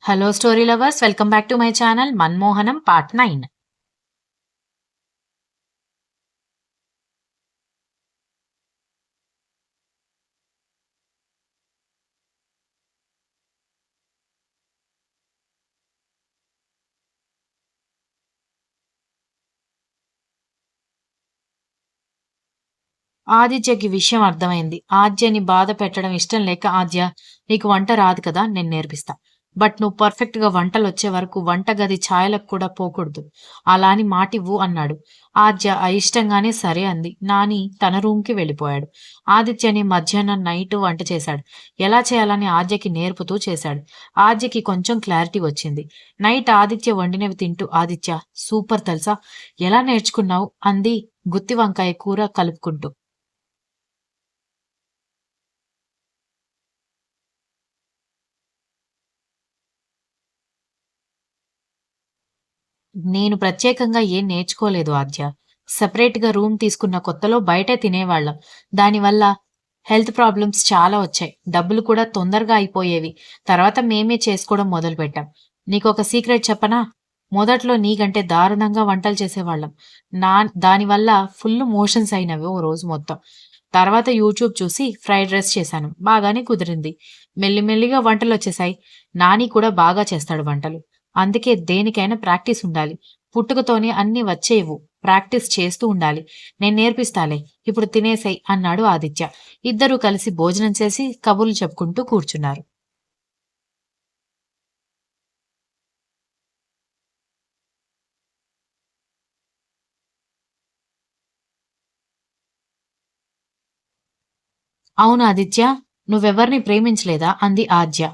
Hello story lovers, welcome back to my channel 'Manmohanam' part 9. ఆదిత్యకి విషయం అర్థమైంది. ఆద్యని బాధ పెట్టడం ఇష్టం లేక, "ఆద్య, నీకు వంట రాదు కదా, నేను నేర్పిస్తా. బట్ నువ్వు పర్ఫెక్ట్‌గా వంటలొచ్చే వరకు వంటగది ఛాయలకు కూడా పోకూడదు. అలా అని మాటివ్వు" అన్నాడు. ఆద్య అయిష్టంగానే సరే అంది. నాని తన రూమ్‌కి వెళ్ళిపోయాడు. ఆదిత్యని మధ్యాహ్నం, నైటు వంట చేశాడు. ఎలా చేయాలని ఆద్యకి నేర్పుతూ చేశాడు. ఆద్యకి కొంచెం క్లారిటీ వచ్చింది. నైట్ ఆదిత్య వండినవి తింటూ, "ఆదిత్య, సూపర్ తెలుసా! ఎలా నేర్చుకున్నావు?" అంది గుత్తి వంకాయ కూర కలుపుకుంటూ. నేను ప్రత్యేకంగా ఏం నేర్చుకోలేదు ఆద్య. సెపరేట్‌గా రూమ్ తీసుకున్న కొత్తలో బయటే తినేవాళ్ళం. దానివల్ల హెల్త్ ప్రాబ్లమ్స్ చాలా వచ్చాయి. డబ్బులు కూడా తొందరగా అయిపోయేవి. తర్వాత మేమే చేసుకోవడం మొదలుపెట్టాం. నీకొక సీక్రెట్ చెప్పనా? మొదట్లో నీకంటే దారుణంగా వంటలు చేసేవాళ్ళం. నా దానివల్ల ఫుల్ మోషన్స్ అయినవి ఓ రోజు మొత్తం. తర్వాత యూట్యూబ్ చూసి ఫ్రైడ్ రైస్ చేశాను. బాగానే కుదిరింది. మెల్లిమెల్లిగా వంటలొచ్చేశాయి. నాని కూడా బాగా చేస్తాడు వంటలు. అందుకే దేనికైనా ప్రాక్టీస్ ఉండాలి. పుట్టుకతోనే అన్నీ వచ్చేయవు. ప్రాక్టీస్ చేస్తూ ఉండాలి. నేను నేర్పిస్తాలే. ఇప్పుడు తినేసేయ్ అన్నాడు ఆదిత్య. ఇద్దరూ కలిసి భోజనం చేసి కబుర్లు చెప్పుకుంటూ కూర్చున్నారు. అవును ఆదిత్య, నువ్వెవర్ని ప్రేమించలేదా అంది ఆద్య.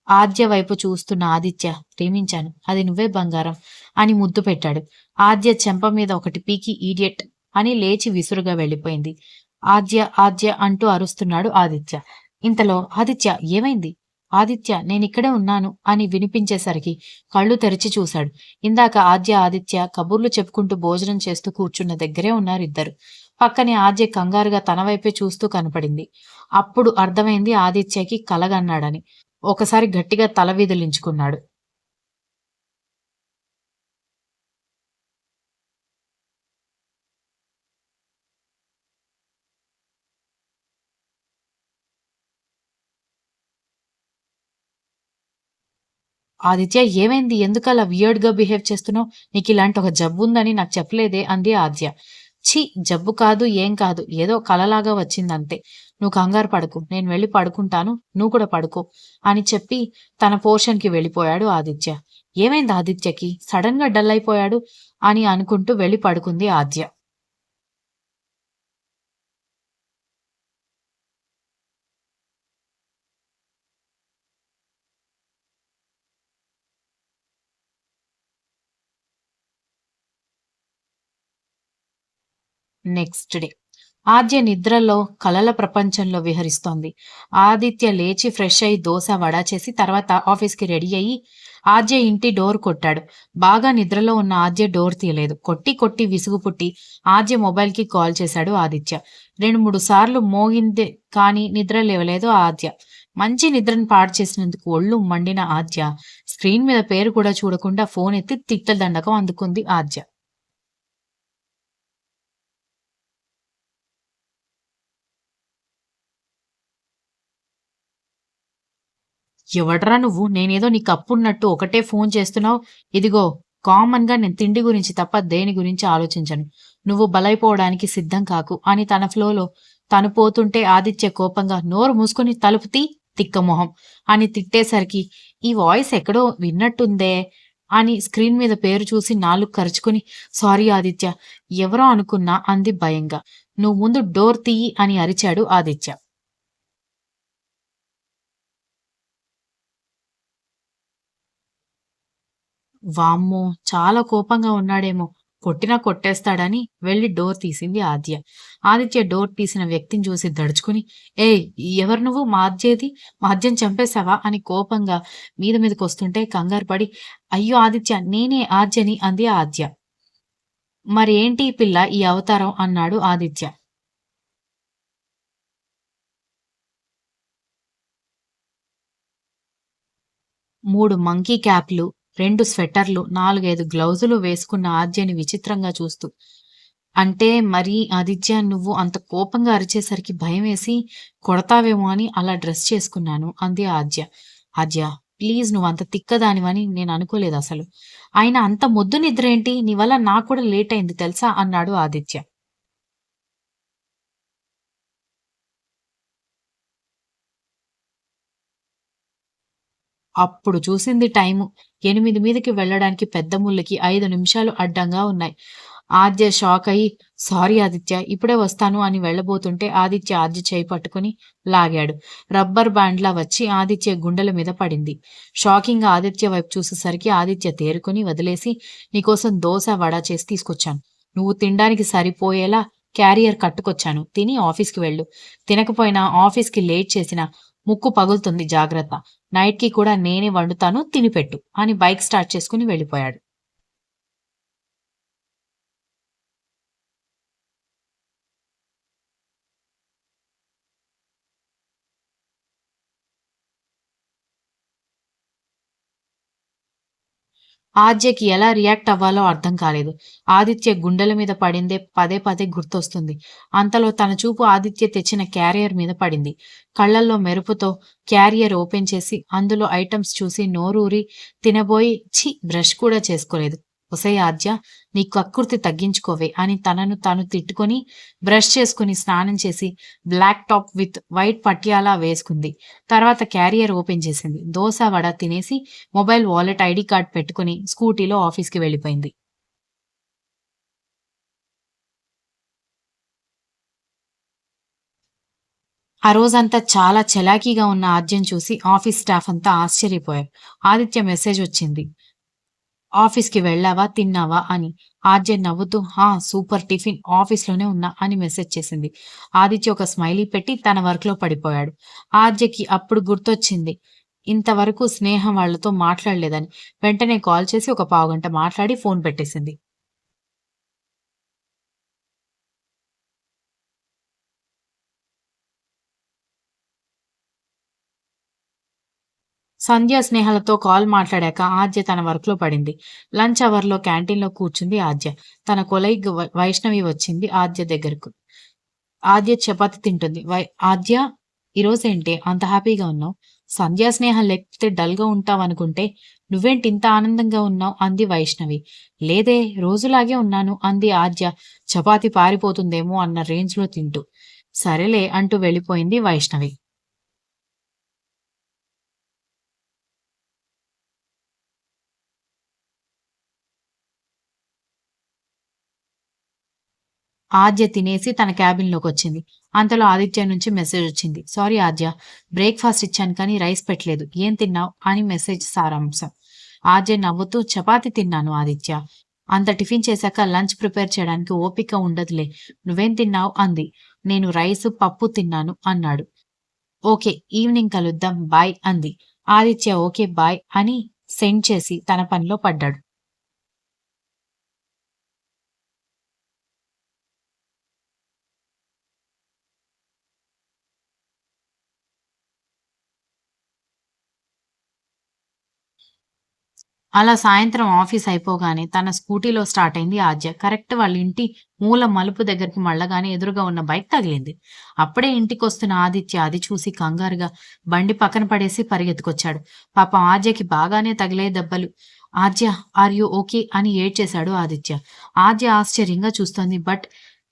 ఆద్య వైపు చూస్తున్న ఆదిత్య, ప్రేమించాను. అది నువ్వే బంగారం అని ముద్దు పెట్టాడు. ఆద్య చెంప మీద ఒకటి పీకి ఈడియట్ అని లేచి విసురుగా వెళ్ళిపోయింది. ఆద్య ఆద్య అంటూ అరుస్తున్నాడు ఆదిత్య. ఇంతలో ఆదిత్య, ఏమైంది? ఆదిత్య, నేనిక్కడే ఉన్నాను అని వినిపించేసరికి కళ్ళు తెరిచి చూశాడు. ఇందాక ఆద్య ఆదిత్య కబుర్లు చెప్పుకుంటూ భోజనం చేస్తూ కూర్చున్న దగ్గరే ఉన్నారిద్దరు. పక్కనే ఆద్య కంగారుగా తన వైపే చూస్తూ కనపడింది. అప్పుడు అర్థమైంది ఆదిత్యకి కలగన్నాడని. ఒకసారి గట్టిగా తల విదిలించుకున్నాడు. ఆదిత్య, ఏమైంది? ఎందుకలా వియర్డ్‌గా బిహేవ్ చేస్తున్నావు? నీకిలాంటి ఒక జబ్బుందని నాకు చెప్పలేదే అంది ఆద్య. ఛీ! జబ్బు కాదు, ఏం కాదు. ఏదో కలలాగా వచ్చిందంతే. నువ్వు కంగారు పడకు. నేను వెళ్లి పడుకుంటాను. నువ్వు కూడా పడుకో అని చెప్పి తన పోర్షన్‌కి వెళ్ళిపోయాడు ఆదిత్య. ఏమైంది ఆదిత్యకి? సడెన్‌గా డల్ అయిపోయాడు అని అనుకుంటూ వెళ్లి పడుకుంది ఆద్య. నెక్స్ట్ డే ఆద్య నిద్రలో కలల ప్రపంచంలో విహరిస్తోంది. ఆదిత్య లేచి ఫ్రెష్ అయి దోశ, వడ చేసి తర్వాత ఆఫీస్‌కి రెడీ అయ్యి ఆద్య ఇంటి డోర్ కొట్టాడు. బాగా నిద్రలో ఉన్న ఆద్య డోర్ తీయలేదు. కొట్టి కొట్టి విసుగు పుట్టి ఆద్య మొబైల్‌కి కాల్ చేశాడు ఆదిత్య. 2, 3 సార్లు మోగింది కానీ నిద్ర లేవలేదు ఆద్య. మంచి నిద్రను పాడు చేసినందుకు ఒళ్ళు మండిన ఆద్య స్క్రీన్ మీద పేరు కూడా చూడకుండా ఫోన్ ఎత్తి తిట్ల దండకం అందుకుంది ఆద్య. ఎవడ్రా నువ్వు? నేనేదో నీకప్పున్నట్టు ఒకటే ఫోను చేస్తున్నావు. ఇదిగో కామన్‌గా నేను తిండి గురించి తప్ప దేని గురించి ఆలోచించను. నువ్వు బలైపోవడానికి సిద్ధం కాకు అని తన ఫ్లోలో తను పోతుంటే ఆదిత్య కోపంగా, నోరు మూసుకొని తలుపు తీ తిక్కమొహం అని తిట్టేసరికి, ఈ వాయిస్ ఎక్కడో విన్నట్టుందే అని స్క్రీన్ మీద పేరు చూసి నాలుక కరుచుకొని, సారీ ఆదిత్య, ఎవరో అనుకున్నా అంది భయంగా. నువ్వు ముందు డోర్ తియ్యి అని అరిచాడు ఆదిత్య. వామ్మో! చాలా కోపంగా ఉన్నాడేమో! కొట్టినా కొట్టేస్తాడని వెళ్లి డోర్ తీసింది ఆద్య. ఆదిత్య డోర్ తీసిన వ్యక్తిని చూసి దడుచుకుని, "ఏయ్! ఎవరు నువ్వు? మా ఆద్య ఏది? మా ఆద్యని చంపేశావా?" అని కోపంగా మీదకొస్తుంటే కంగారు పడి, "అయ్యో ఆదిత్య, నేనే ఆద్యని" అంది ఆద్య. "మరి ఏంటి ఈ పిల్ల ఈ అవతారం?" అన్నాడు ఆదిత్య. 3 మంకీ క్యాప్‌లు, 2 స్వెటర్‌లు, 4, 5 గ్లౌజులు వేసుకున్న ఆద్యని విచిత్రంగా చూస్తూ, "అంటే మరి ఆదిత్య నువ్వు అంత కోపంగా అరిచేసరికి భయమేసి కొడతావేమో అని అలా డ్రెస్ చేసుకున్నాను" అంది ఆద్య. "ఆద్య ప్లీజ్ నువ్వంత తిక్కదానివని నేననుకోలేదసలు. అయినా అంత మొద్దు నిద్రేంటి? నీ వల్ల నాకు కూడా లేటయింది తెలుసా" అన్నాడు ఆదిత్య. అప్పుడు చూసింది టైము. 8 మీదకి వెళ్ళడానికి పెద్ద ముళ్ళకి 5 నిమిషాలు అడ్డంగా ఉన్నాయి. ఆద్య షాకయ్యి, "సారీ ఆదిత్య, ఇప్పుడే వస్తాను" అని వెళ్ళబోతుంటే ఆద్య చేయి పట్టుకుని లాగాడు. రబ్బర్ బ్యాండ్‌లా వచ్చి ఆదిత్య గుండెల మీద పడింది. షాకింగ్‌గా ఆదిత్య వైపు చూసేసరికి ఆదిత్య తేరుకొని వదిలేసి, "నీకోసం దోస, వడ చేసి తీసుకొచ్చాను. నువ్వు తినడానికి సరిపోయేలా క్యారియర్ కట్టుకొచ్చాను. తిని ఆఫీస్‌కి వెళ్ళు. తినకపోయినా ఆఫీస్‌కి లేట్ చేసినా ముక్కు పగులుతుంది జాగ్రత్త. నైట్‌కి కూడా నేనే వండుతాను తినిపెట్టు" అని బైక్ స్టార్ట్ చేసుకొని వెళ్ళిపోయాడు. ఆద్యకి ఎలా రియాక్ట్ అవ్వాలో అర్థం కాలేదు. ఆదిత్య గుండెల మీద పడిందే పదే పదే గుర్తొస్తుంది. అంతలో తన చూపు ఆదిత్య తెచ్చిన క్యారియర్ మీద పడింది. కళ్ళల్లో మెరుపుతో క్యారియర్ ఓపెన్ చేసి అందులో ఐటెమ్స్ చూసి నోరూరి తినబోయి ఛీ! బ్రష్ కూడా చేసుకోలేదు. ఒసేయ్ ఆద్య! నీ కక్కుర్తి తగ్గించుకోవే అని తనను తాను తిట్టుకొని బ్రష్ చేసుకుని స్నానం చేసి black top with white Patiala వేసుకుంది. తర్వాత క్యారియర్ ఓపెన్ చేసింది. దోస, వడ తినేసి మొబైల్, వాలెట్, ఐడీ కార్డ్ పెట్టుకుని స్కూటీలో ఆఫీస్‌కి వెళ్ళిపోయింది. ఆ రోజంతా చాలా చలాకీగా ఉన్న ఆద్యను చూసి ఆఫీస్ స్టాఫ్ అంతా ఆశ్చర్యపోయారు. ఆదిత్య మెసేజ్ వచ్చింది. "ఆఫీస్‌కి వెళ్ళావా? తిన్నావా?" అని. ఆద్య నవ్వుతూ సూపర్ టిఫిన్ ఆఫీస్‌లోనే ఉన్నా" అని మెసేజ్ చేసింది. ఆదిత్య ఒక స్మైలీ పెట్టి తన వర్క్‌లో పడిపోయాడు. ఆద్యకి అప్పుడు గుర్తొచ్చింది. ఇంతవరకు స్నేహ వాళ్ళతో మాట్లాడలేదని. వెంటనే కాల్ చేసి ఒక పావుగంట మాట్లాడి ఫోన్ పెట్టేసింది. సంధ్య, స్నేహలతో కాల్ మాట్లాడాక ఆద్య తన వర్క్‌లో పడింది. లంచ్ అవర్‌లో క్యాంటీన్‌లో కూర్చుంది ఆద్య. తన కొలీగ్ వైష్ణవి వచ్చింది ఆద్య దగ్గరకు. ఆద్య చపాతీ తింటుంది. "ఆద్య, ఈరోజేంటే అంత హ్యాపీగా ఉన్నావు? సంధ్యా, స్నేహం లేకపోతే డల్‌గా ఉంటావనుకుంటే, నువ్వేంటి ఇంత ఆనందంగా ఉన్నావు?" అంది వైష్ణవి. "లేదే, రోజులాగే ఉన్నాను" అంది ఆద్య చపాతీ పారిపోతుందేమో అన్న రేంజ్‌లో తింటూ. "సరేలే" అంటూ వెళ్ళిపోయింది వైష్ణవి. ఆద్య తినేసి తన క్యాబిన్‌లోకొచ్చింది. అంతలో ఆదిత్య నుంచి మెసేజొచ్చింది. "సారీ ఆద్య, బ్రేక్‌ఫాస్ట్ ఇచ్చాను కానీ రైస్ పెట్టలేదు. ఏం తిన్నావు?" అని మెసేజ్ సారాంశం. ఆద్య నవ్వుతూ "చపాతీ తిన్నాను ఆదిత్య. అంత టిఫిన్ చేశాక లంచ్ ప్రిపేర్ చేయడానికి ఓపిక ఉండదులే. నువ్వేం తిన్నావు?" అంది. "నేను రైసు, పప్పు తిన్నాను" అన్నాడు. "ఓకే. ఈవినింగ్ కలుద్దాం. బాయ్" అంది. ఆదిత్య "ఓకే. బాయ్" అని సెండ్ చేసి తన పనిలో పడ్డాడు. అలా సాయంత్రం ఆఫీస్ అయిపోగానే తన స్కూటీలో స్టార్ట్ అయింది ఆద్య. కరెక్ట్ వాళ్ళ ఇంటి మూల మలుపు దగ్గరికి మళ్ళగానే ఎదురుగా ఉన్న బైక్ తగిలింది. అప్పుడే ఇంటికొస్తున్న ఆదిత్య అది చూసి కంగారుగా బండి పక్కన పడేసి పరిగెత్తుకొచ్చాడు. పాపం ఆద్యకి బాగానే తగిలాయి దెబ్బలు. "ఆద్య, ఆర్ యూ ఓకే?" అని ఏడ్చేశాడు ఆదిత్య. ఆద్య ఆశ్చర్యంగా చూస్తోంది. బట్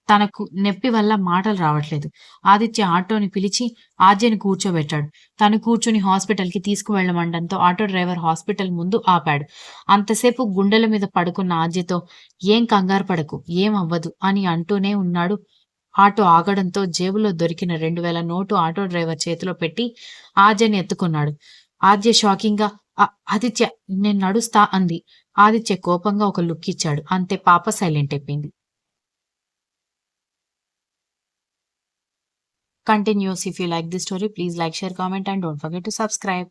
తనకు నొప్పి వల్ల మాటలు రావట్లేదు. ఆదిత్య ఆటోని పిలిచి ఆద్యని కూర్చోబెట్టాడు. తను కూర్చుని హాస్పిటల్‌కి తీసుకువెళ్ళమండంతో ఆటో డ్రైవర్ హాస్పిటల్ ముందు ఆపాడు. అంతసేపు గుండెల మీద పడుకున్న ఆద్యతో "ఏం కంగారు పడకు, ఏం అవ్వదు" అని అంటూనే ఉన్నాడు. ఆటో ఆగడంతో జేబులో దొరికిన 2000 నోటు ఆటో డ్రైవర్ చేతిలో పెట్టి ఆద్యని ఎత్తుకున్నాడు. ఆద్య షాకింగ్‌గా ఆదిత్య, నేను నడుస్తా" అంది. ఆదిత్య కోపంగా ఒక లుక్ ఇచ్చాడు. అంతే, పాప సైలెంట్ అయిపోయింది. Continues. If you like this story, please like, share, comment, and don't forget to subscribe.